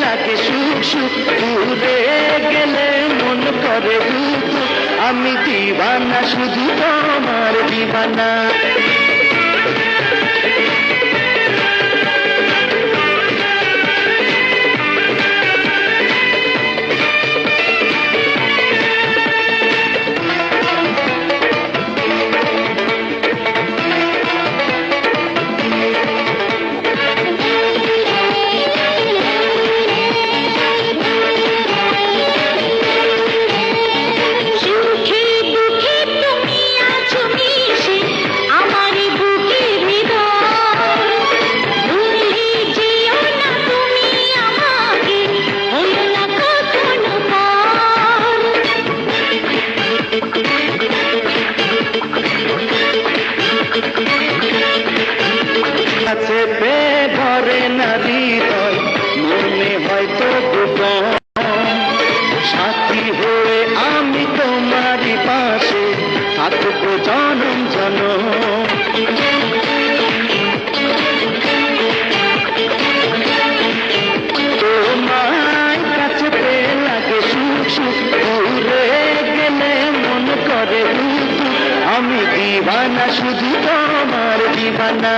লাগে সুখ সুখ, দূরে গেলে মন করে দুঃখ। আমি দিবানা, শুধু তোমার দিবানা। ভরে না হৃদয়, মনে হয়তো গোপন। সাথী হয়ে আমি তোমারই পাশে থাকবো জনম জনম। তোমার কাছে পেয়ে লাগে সুখ সুখ, দূরে গেলে মন করে দুঃখ। আমি দিবানা, শুধু তোমার দিবানা।